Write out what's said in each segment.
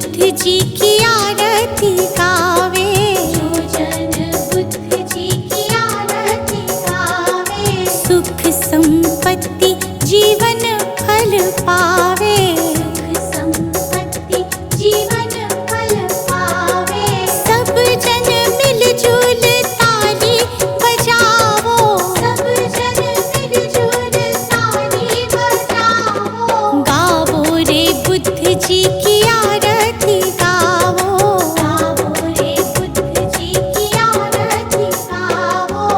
बुद्ध जी की आरती गावे, जो जन बुद्ध जी की आरती गावे, सुख संपत्ति जीवन फल पावे, सुख संपत्ति जीवन फल पावे। सब जन मिलजुल ताली बजावो, सब जन मिलजुल ताली बजाओ, गावो रे बुद्ध जी की आरती गावो, गाओ रे बुद्ध जी की आरती गाओ।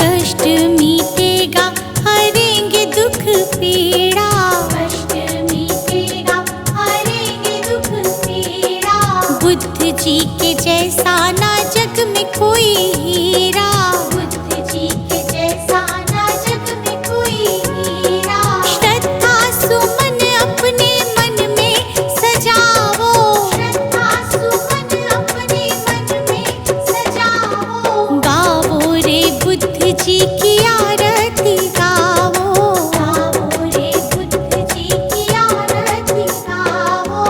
कष्ट मीटेगा हरेंगे दुख पीड़ा, कष्ट मीटेगा हरेंगे दुख पीड़ा, बुद्ध जी के जैसा ना जग में कोई हीरा, बुद्ध जी के जैसा ना जग में कोई हीरा। श्रद्धा सुमन अपने मन में सजावो, श्रद्धा सुमन अपने मन में सजाओ, गावो रे बुद्ध जी की आरती गावो, गाओ रे बुद्ध जी की आरती गाओ।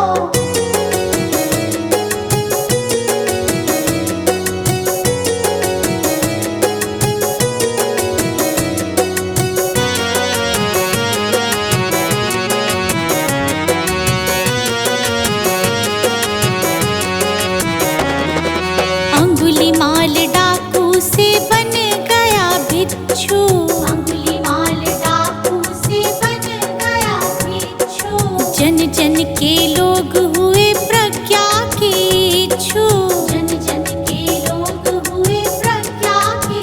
अंगुलीमाल डाकू से बन गया भिक्षु, अंगुलीमाल डाकू से बन गया भिक्षु, जन जन के लोग हुए प्रज्ञा के इच्छु, जन जन के लोग हुए प्रज्ञा के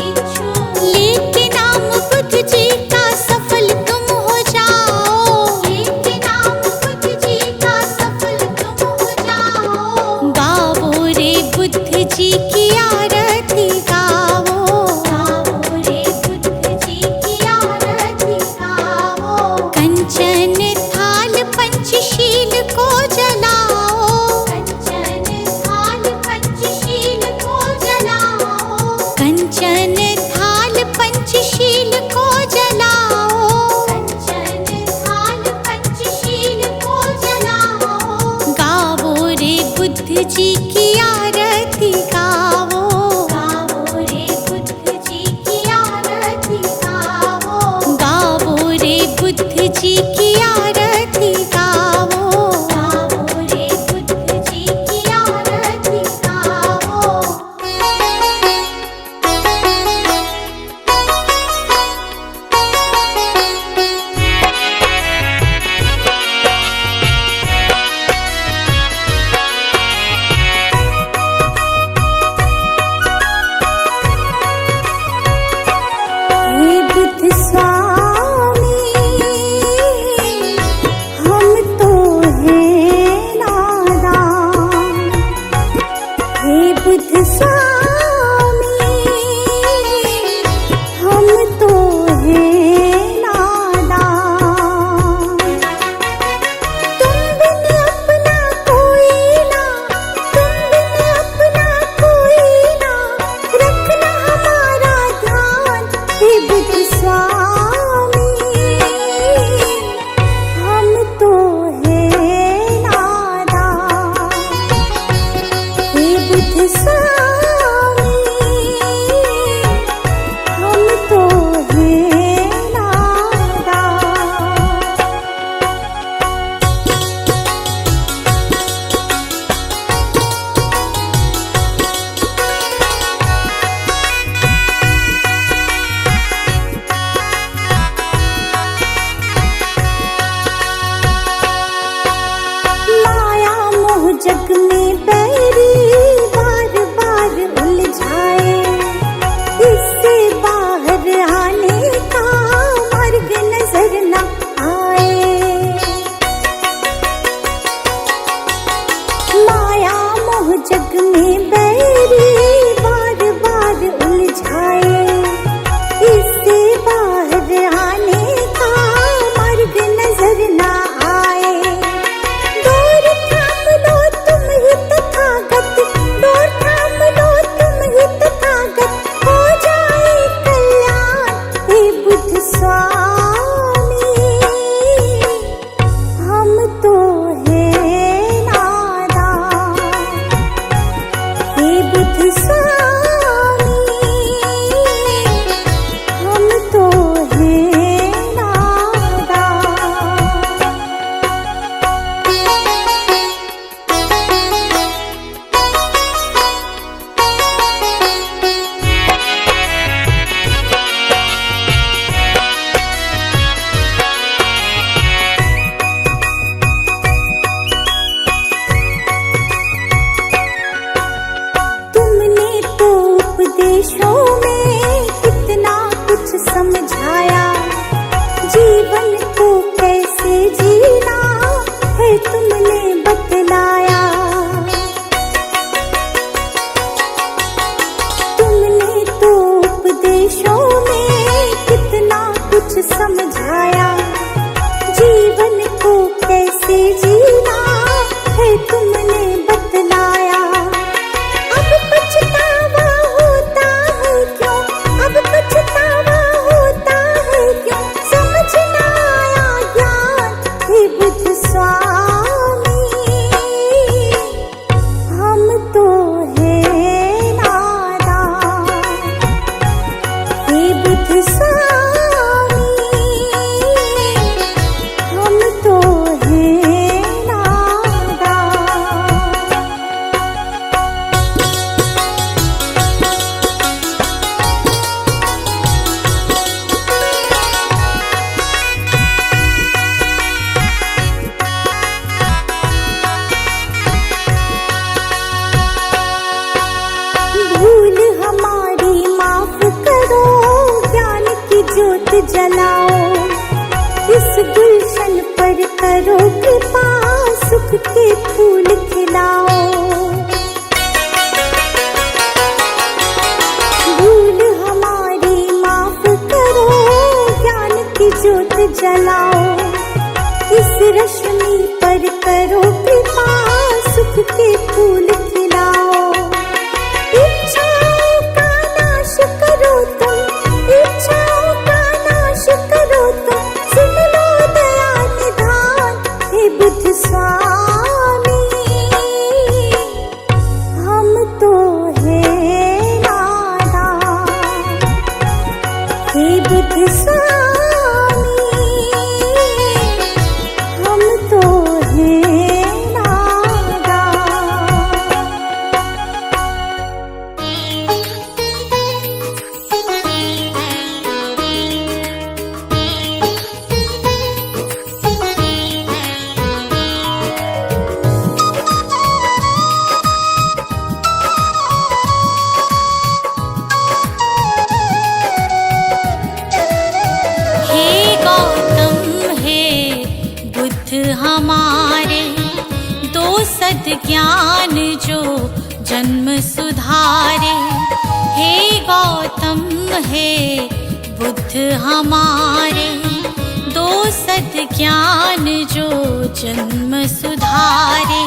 इच्छु। लेके नाम बुद्ध जी का सफल तुम हो जाओ, लेके नाम बुद्ध जी का सफल तुम हो जाओ, गावो रे बुद्ध जी की आरती गावो, गाओ रे बुद्ध जी की आरती गाओ। कंचन थाल पंचशील को जलाओ, कंचन थाल पंचशील को जलाओ, कंचन थाल पंचशील को जलाओ, कंचन थाल पंचशील को जलाओ, गावो रे बुद्ध जी की आरती गावो, गाओ रे बुद्ध जी की आरती गाओ, गावो रे बुद्ध जी की आरती गावो, गाओ रे बुद्ध जी की आरती गाओ। हे बुद्ध स्वामी जलाओ। इस गुलशन पर करो कृपा, सुख के फूल खिलाओ। भूल हमारी माफ करो, ज्ञान की ज्योत जलाओ। इस रश्मि पर करो कृपा, सुख के फूल खिलाओ। इच्छाओं का नाश करो तुम, इच्छाओं का नाश करो तुम, सुन लो दया निधान हे बुद्ध स्वामी। हम तो हैं नादान हे बुद्ध स्वामी, हम तो हैं नादान। हे गौतम हे बुद्ध हमारे, दो सद ज्ञान जो जन्म सुधारे। हे गौतम हे बुद्ध हमारे, दो सद ज्ञान जो जन्म सुधारे।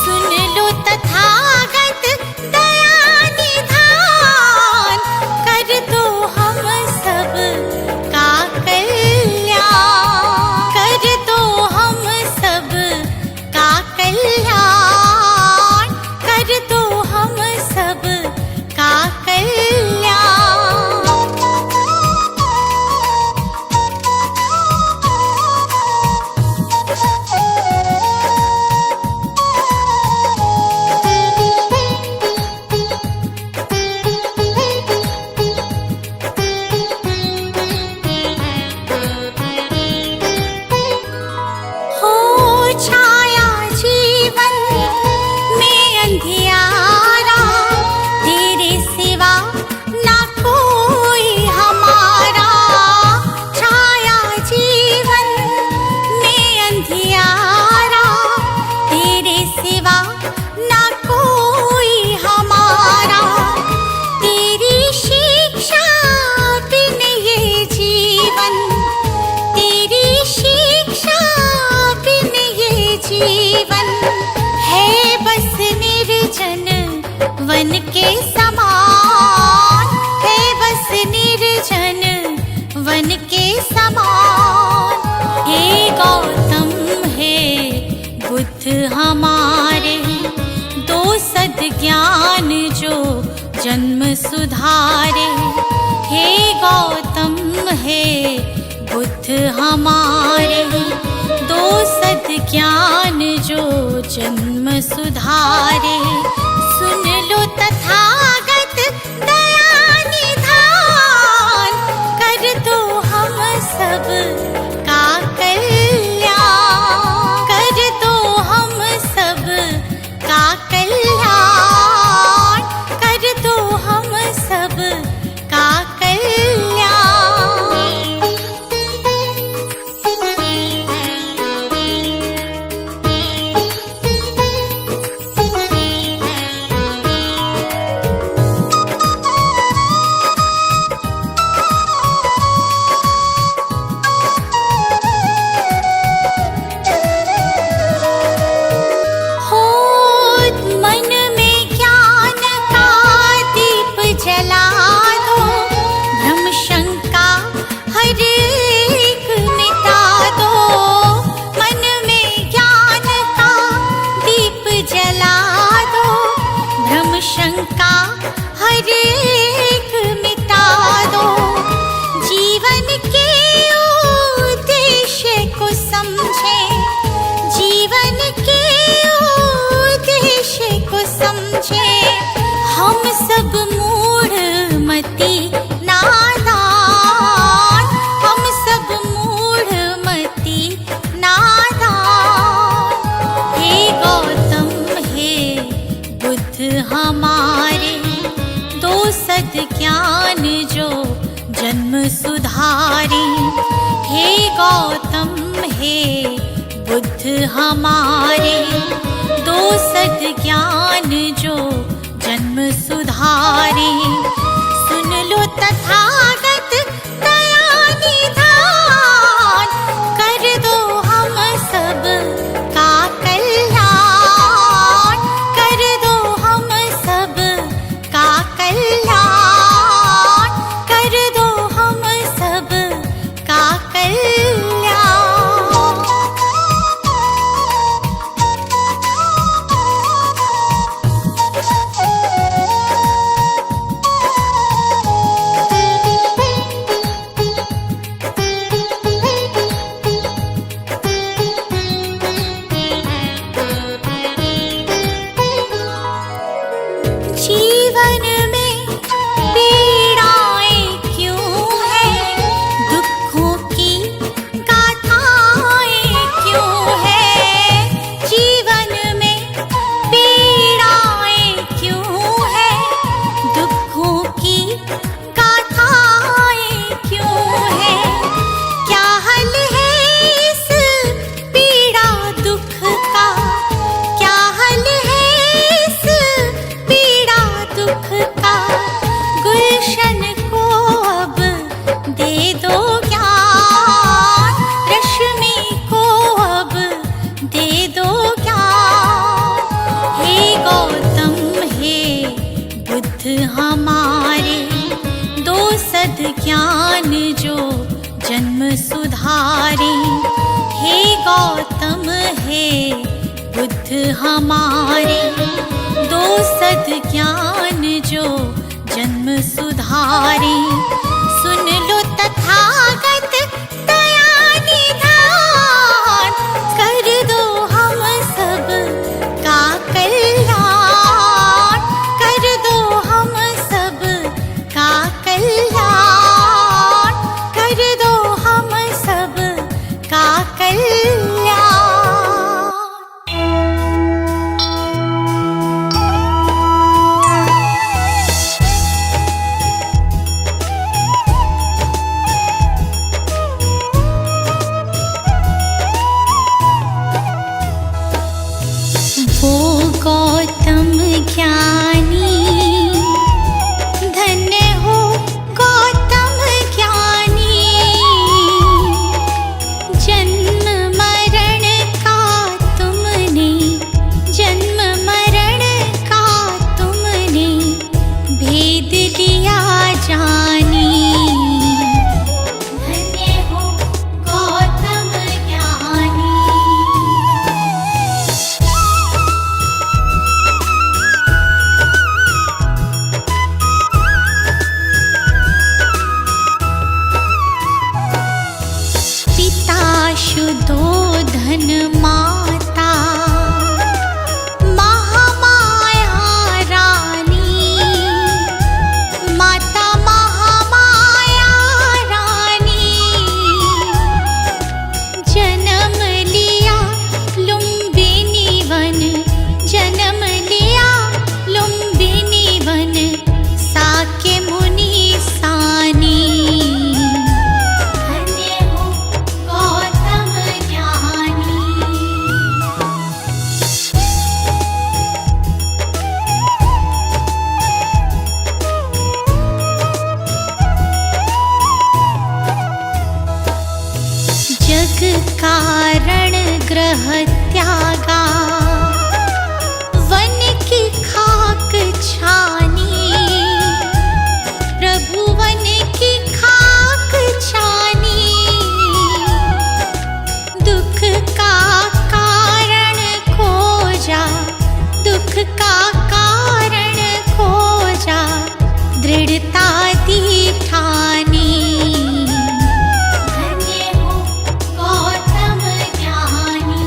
सुन लो तथागत दया निधान, कर दो हम सब का कल्याण, कर दो हम सब का कल्याण, कर दो हम सब का कल्याण। हो छाया जीवन में अंधियारा, तेरे सिवा ना कोई हमारा। छाया जीवन में अंधियारा, तेरे सिवा ना कोई हमारा। तेरी शिक्षा बिन ये जीवन, तेरी शिक्षा बिन ये जीवन है बस निर्जन वन के समान, है बस निर्जन वन के समान। हे गौतम हे बुद्ध हमारे, दो सद ज्ञान जो जन्म सुधारे। हे गौतम हे बुद्ध हमारे, दो सद ज्ञान जो जन्म सुधारे। सुन लो तथागत दया निधान, कर दो हम सब का कल्याण, कर दो हम सब का कल्याण, कर दो हम सब का कल्याण। सुधारी। हे गौतम हे बुद्ध हमारे, दो सद्ज्ञान जो जन्म सुधारे। सुन लो तथागत दया निधान, कर दो हम सब का कल्याण, कर दो हम सब का कल्याण, कर दो हम सब का कल्याण। जीवन में पीड़ाएं क्यों हैं, दुखों की गाथाएं क्यों हैं। जीवन में पीड़ाएं क्यों हैं, दुखों की गाथाएं क्यों हैं। क्या हल है इस पीड़ा दुख का, क्या हल है इस पीड़ा दुख का। गुलशन को अब दे दो ज्ञान, रश्मि को अब दे दो ज्ञान। हे गौतम हे बुद्ध हमारे, दो सद्ज्ञान जो जन्म सुधारे। हे गौतम हे बुद्ध हमारे, दो सद्ज्ञान जो जन्म सुधारे। सुन लो तथागत दया निधान, कर दो हम सब का कल्याण, कर दो हम सब का कल्याण, कर दो हम सब का कल्याण। वो गौतम ज्ञानी, धन्य हो गौतम ज्ञानी। जन्म मरण का तुमने, जन्म मरण का तुमने भेद लिया जानी। धन्य हो गौतम ज्ञानी। पिता शुद्धोधन माता, महामाया रानी। माता महामाया रानी, जन्म लिया लुम्बिनी वन, जन्म लिया लुम्बिनी वन। साक्य मुनि सानी। धन्य हो गौतम ज्ञानी। जग कारण ग्रह त्यागा, वन की खाक छानी। प्रभु वन की खाक छानी। दुख का कारण खोजा, दुख का कारण खोजा। दृढ़ता दी ठानी। धन्य हो गौतम ज्ञानी।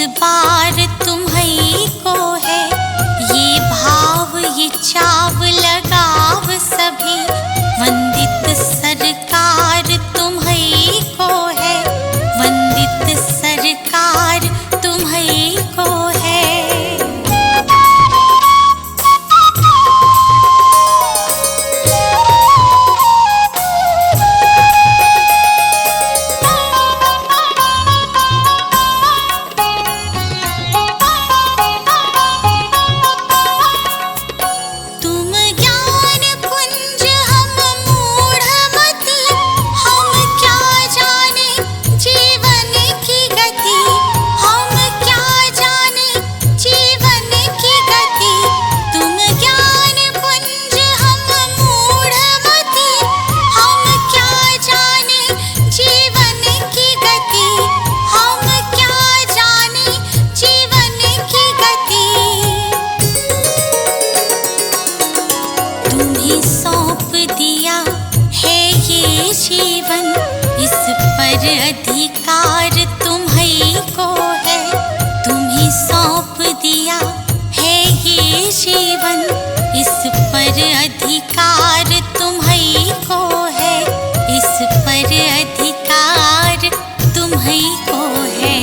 इतबार तुम्हीं को है, ये भाव ये चाव लगाव सभी। वंदित सरकार तुम्हीं को है, वंदित सरकार तुम्हीं को है। तुम ज्ञान पुंज हम मूढ़मति, हम क्या जाने जीवन की गति, हम क्या जाने जीवन की गति। तुम ज्ञान पुंज हम मूढ़मति, हम क्या जाने जीवन की गति, हम क्या जाने जीवन की गति। तुम्हें सौंप दिया है ये जीवन, इस पर अधिकार तुम्हीं को है। तुम्हें सौंप दिया है ये जीवन, इस पर अधिकार तुम्हीं को है, इस पर अधिकार तुम्हीं को है।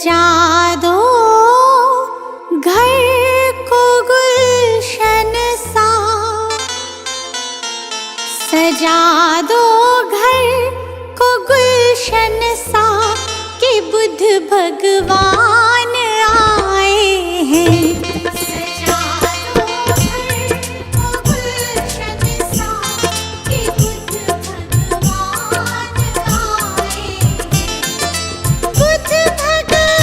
सजा दो घर को गुलशन सा, सजा दो घर को गुलशन सा कि बुद्ध भगवान आए हैं। सजा दो घर को गुलशन सा कि बुद्ध भगवान आए हैं। बुद्ध भगवान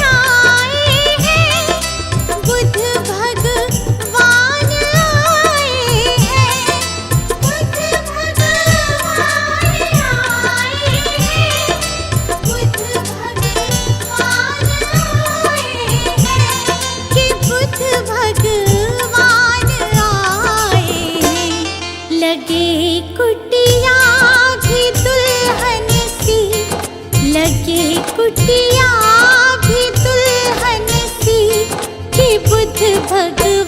आए हैं, बुद्ध भगवान आए हैं, बुद्ध भगवान आए हैं, बुद्ध भगवान आए हैं कि बुद्ध भगवान आए हैं। लगे कुटिया भी दुल्हन सी, लगे कुटिया भी दुल्हन सी कि बुद्ध भगवान